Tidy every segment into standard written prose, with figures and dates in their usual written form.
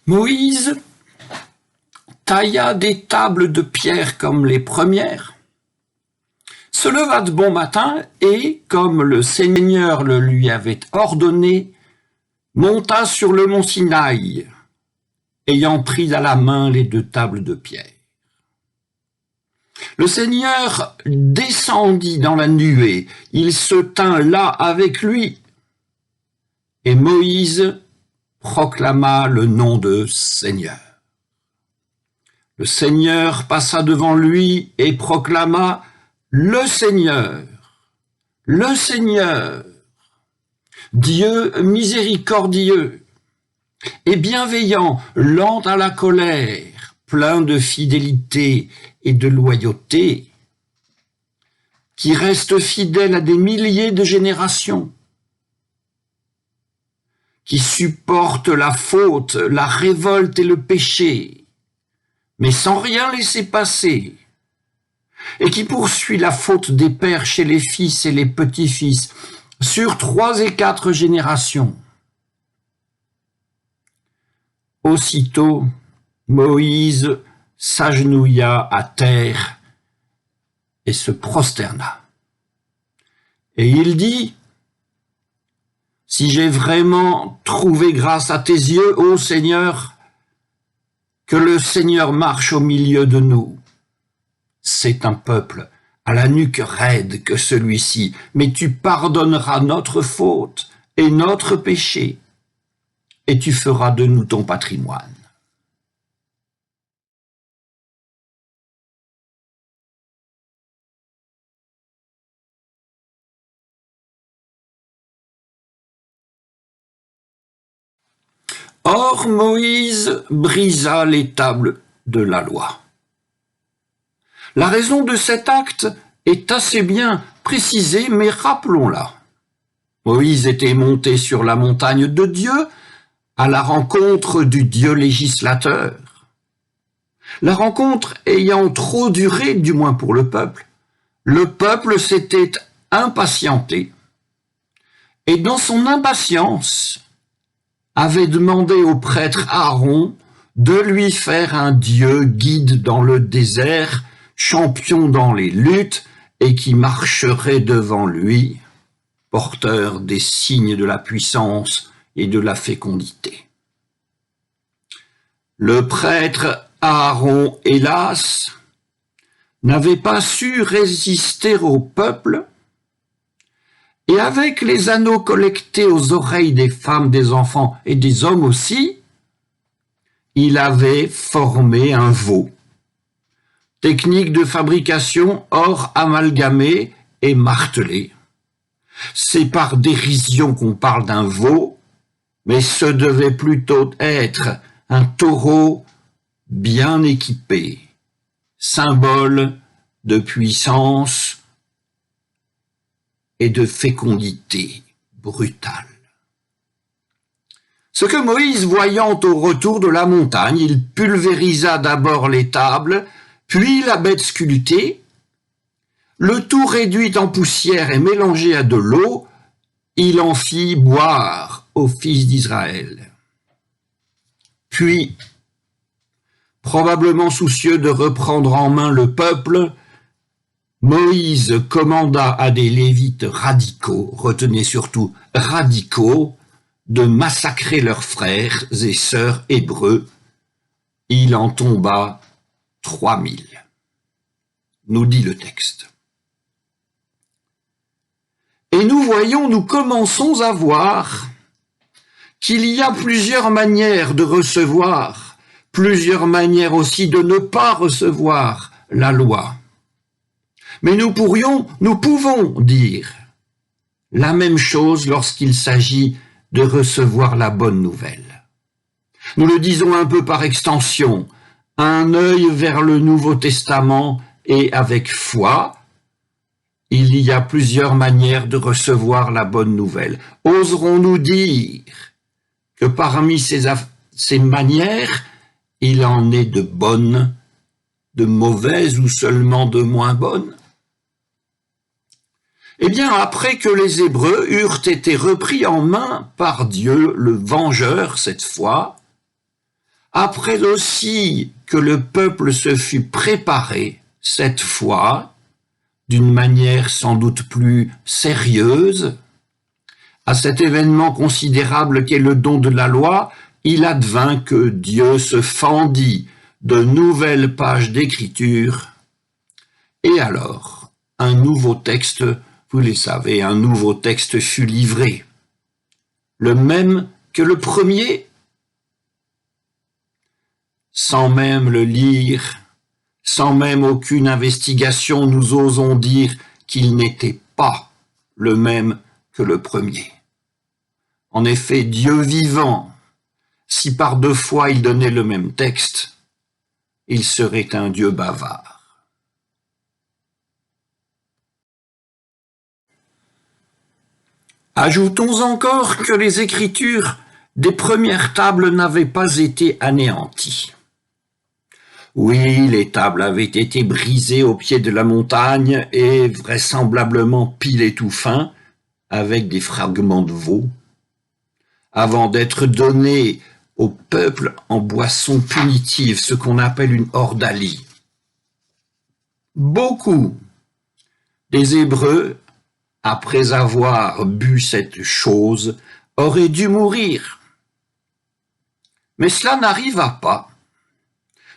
Moïse tailla des tables de pierre comme les premières, se leva de bon matin et, comme le Seigneur le lui avait ordonné, monta sur le mont Sinaï, ayant pris à la main les 2 tables de pierre. Le Seigneur descendit dans la nuée, il se tint là avec lui, et Moïse proclama le nom de Seigneur. Le Seigneur passa devant lui et proclama « Le Seigneur, Dieu miséricordieux et bienveillant, lent à la colère, plein de fidélité et de loyauté, qui reste fidèle à des milliers de générations, qui supporte la faute, la révolte et le péché, mais sans rien laisser passer, et qui poursuit la faute des pères chez les fils et les petits-fils, sur 3 et 4 générations. » Aussitôt, Moïse s'agenouilla à terre et se prosterna. Et il dit, « Si j'ai vraiment trouvé grâce à tes yeux, ô Seigneur, que le Seigneur marche au milieu de nous. C'est un peuple à la nuque raide que celui-ci, mais tu pardonneras notre faute et notre péché, et tu feras de nous ton patrimoine. » Or Moïse brisa les tables de la loi. La raison de cet acte est assez bien précisée, mais rappelons-la. Moïse était monté sur la montagne de Dieu à la rencontre du Dieu législateur. La rencontre ayant trop duré, du moins pour le peuple s'était impatienté. Et dans son impatience, avait demandé au prêtre Aaron de lui faire un Dieu guide dans le désert, champion dans les luttes, et qui marcherait devant lui, porteur des signes de la puissance et de la fécondité. Le prêtre Aaron, hélas, n'avait pas su résister au peuple, et avec les anneaux collectés aux oreilles des femmes, des enfants et des hommes aussi, il avait formé un veau. Technique de fabrication or amalgamé et martelé. C'est par dérision qu'on parle d'un veau, mais ce devait plutôt être un taureau bien équipé, symbole de puissance et de fécondité brutale. Ce que Moïse, voyant au retour de la montagne, il pulvérisa d'abord les tables, puis la bête sculptée, le tout réduit en poussière et mélangé à de l'eau, il en fit boire aux fils d'Israël. Puis, probablement soucieux de reprendre en main le peuple, Moïse commanda à des Lévites radicaux, retenez surtout radicaux, de massacrer leurs frères et sœurs hébreux. Il en tomba 3000, nous dit le texte. Et nous commençons à voir qu'il y a plusieurs manières de recevoir, plusieurs manières aussi de ne pas recevoir la loi. Mais nous pouvons dire la même chose lorsqu'il s'agit de recevoir la bonne nouvelle. Nous le disons un peu par extension, un œil vers le Nouveau Testament et avec foi, il y a plusieurs manières de recevoir la bonne nouvelle. Oserons-nous dire que parmi ces manières, il en est de bonnes, de mauvaises ou seulement de moins bonnes? Eh bien, après que les Hébreux eurent été repris en main par Dieu, le vengeur cette fois, après aussi que le peuple se fut préparé, cette fois, d'une manière sans doute plus sérieuse, à cet événement considérable qu'est le don de la loi, il advint que Dieu se fendit de nouvelles pages d'écriture, et alors, un nouveau texte, vous le savez, un nouveau texte fut livré, le même que le premier, sans même le lire, sans même aucune investigation, nous osons dire qu'il n'était pas le même que le premier. En effet, Dieu vivant, si par 2 fois il donnait le même texte, il serait un Dieu bavard. Ajoutons encore que les écritures des premières tables n'avaient pas été anéanties. Oui, les tables avaient été brisées au pied de la montagne et vraisemblablement pilées tout fin avec des fragments de veau, avant d'être données au peuple en boisson punitive, ce qu'on appelle une ordalie. Beaucoup des Hébreux, après avoir bu cette chose, auraient dû mourir. Mais cela n'arriva pas.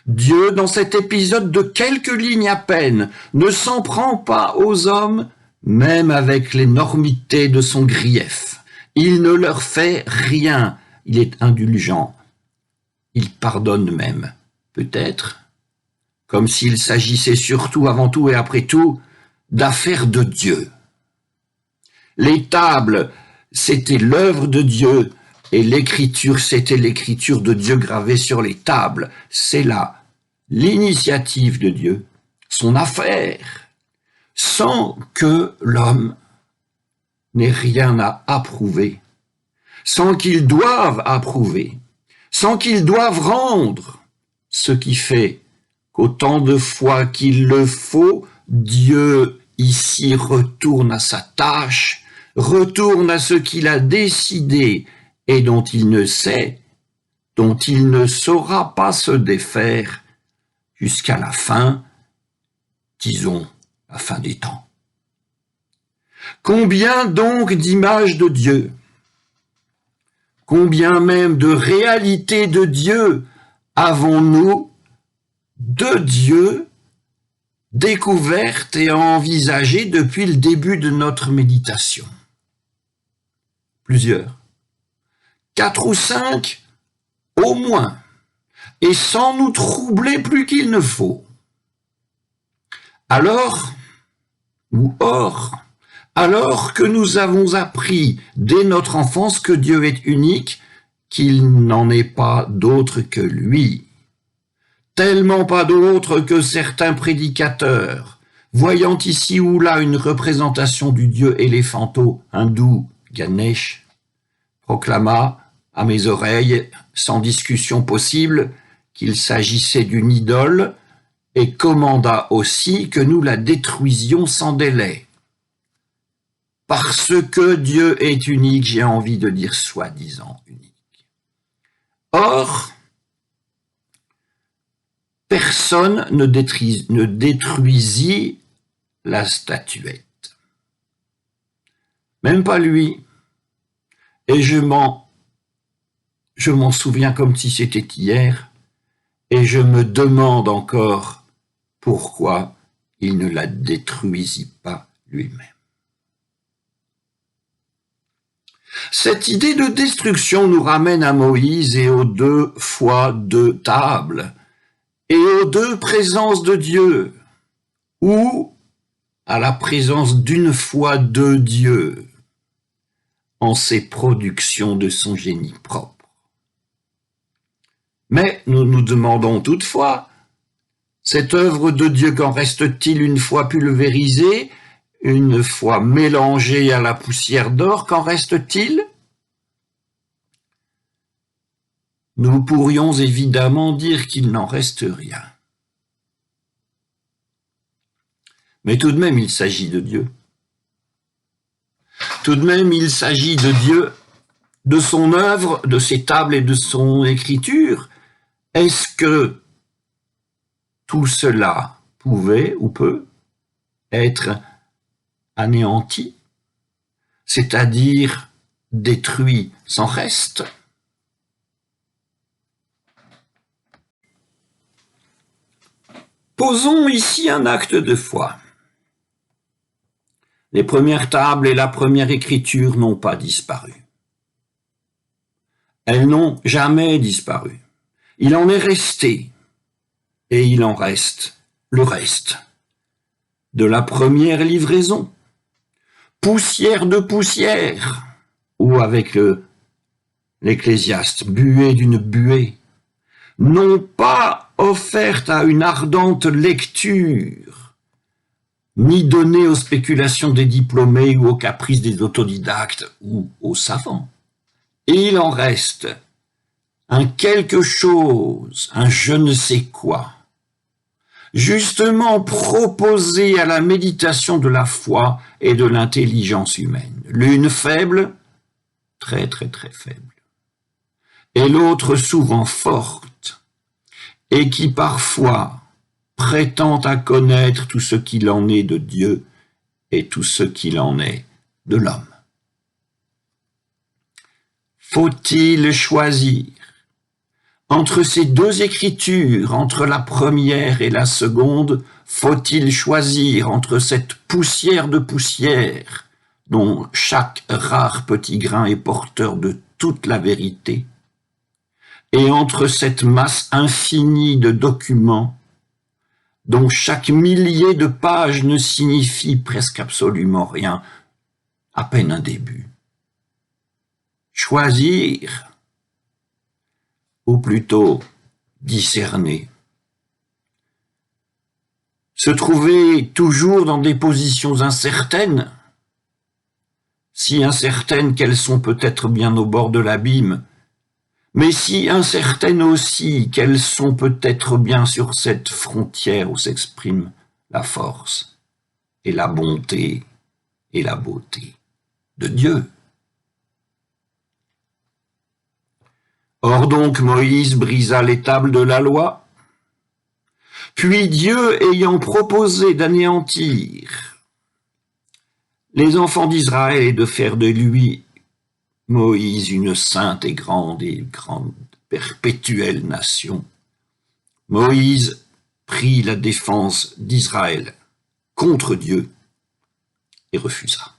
Dieu, dans cet épisode de quelques lignes à peine, ne s'en prend pas aux hommes, même avec l'énormité de son grief. Il ne leur fait rien. Il est indulgent. Il pardonne même, peut-être, comme s'il s'agissait surtout, avant tout et après tout, d'affaires de Dieu. Les tables, c'était l'œuvre de Dieu, et l'écriture, c'était l'écriture de Dieu gravée sur les tables. C'est là l'initiative de Dieu, son affaire, sans que l'homme n'ait rien à approuver, sans qu'il doive approuver, sans qu'il doive rendre, ce qui fait qu'autant de fois qu'il le faut, Dieu ici retourne à sa tâche, retourne à ce qu'il a décidé et dont il ne sait, dont il ne saura pas se défaire jusqu'à la fin, disons, la fin des temps. Combien donc d'images de Dieu, combien même de réalités de Dieu avons-nous de Dieu découvertes et envisagées depuis le début de notre méditation? Plusieurs. 4 ou 5 au moins, et sans nous troubler plus qu'il ne faut. Alors, ou or, alors que nous avons appris dès notre enfance que Dieu est unique, qu'il n'en est pas d'autre que lui, tellement pas d'autre que certains prédicateurs, voyant ici ou là une représentation du dieu éléphanto hindou Ganesh, proclama à mes oreilles, sans discussion possible, qu'il s'agissait d'une idole, et commanda aussi que nous la détruisions sans délai. Parce que Dieu est unique, j'ai envie de dire soi-disant unique. Or, personne ne détruisit la statuette. Même pas lui. Et je m'en souviens comme si c'était hier, et je me demande encore pourquoi il ne la détruisit pas lui-même. Cette idée de destruction nous ramène à Moïse et aux 2 fois 2 tables, et aux 2 présences de Dieu, ou à la présence d'une fois de Dieu en ses productions de son génie propre. Mais nous nous demandons toutefois, cette œuvre de Dieu, qu'en reste-t-il une fois pulvérisée, une fois mélangée à la poussière d'or, qu'en reste-t-il? Nous pourrions évidemment dire qu'il n'en reste rien. Mais tout de même, il s'agit de Dieu. Tout de même, il s'agit de Dieu, de son œuvre, de ses tables et de son écriture, Est-ce que tout cela pouvait ou peut être anéanti, c'est-à-dire détruit sans reste? Posons ici un acte de foi. Les premières tables et la première écriture n'ont pas disparu. Elles n'ont jamais disparu. Il en est resté, et il en reste le reste de la première livraison. Poussière de poussière, ou avec l'Ecclésiaste, buée d'une buée, non pas offerte à une ardente lecture, ni donnée aux spéculations des diplômés ou aux caprices des autodidactes ou aux savants. Et il en reste un quelque chose, un je ne sais quoi, justement proposé à la méditation de la foi et de l'intelligence humaine. L'une faible, très très très faible, et l'autre souvent forte, et qui parfois prétend à connaître tout ce qu'il en est de Dieu et tout ce qu'il en est de l'homme. Faut-il choisir entre ces deux écritures, entre la première et la seconde, faut-il choisir entre cette poussière de poussière, dont chaque rare petit grain est porteur de toute la vérité, et entre cette masse infinie de documents, dont chaque millier de pages ne signifie presque absolument rien, à peine un début? Choisir, ou plutôt discerner. Se trouver toujours dans des positions incertaines, si incertaines qu'elles sont peut-être bien au bord de l'abîme, mais si incertaines aussi qu'elles sont peut-être bien sur cette frontière où s'exprime la force et la bonté et la beauté de Dieu. Or donc Moïse brisa les tables de la loi, puis Dieu ayant proposé d'anéantir les enfants d'Israël et de faire de lui, Moïse, une sainte et grande perpétuelle nation, Moïse prit la défense d'Israël contre Dieu et refusa.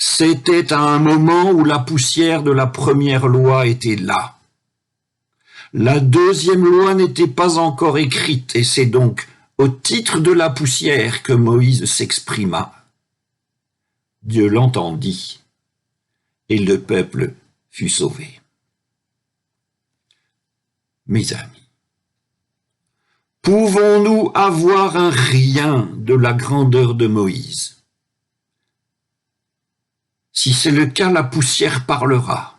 C'était à un moment où la poussière de la première loi était là. La deuxième loi n'était pas encore écrite, et c'est donc au titre de la poussière que Moïse s'exprima. Dieu l'entendit, et le peuple fut sauvé. Mes amis, pouvons-nous avoir un rien de la grandeur de Moïse? Si c'est le cas, la poussière parlera.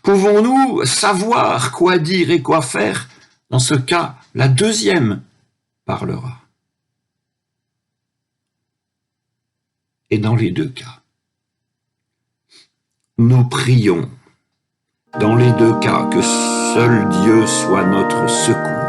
Pouvons-nous savoir quoi dire et quoi faire? Dans ce cas, la deuxième parlera. Et dans les deux cas, nous prions, dans les deux cas, que seul Dieu soit notre secours.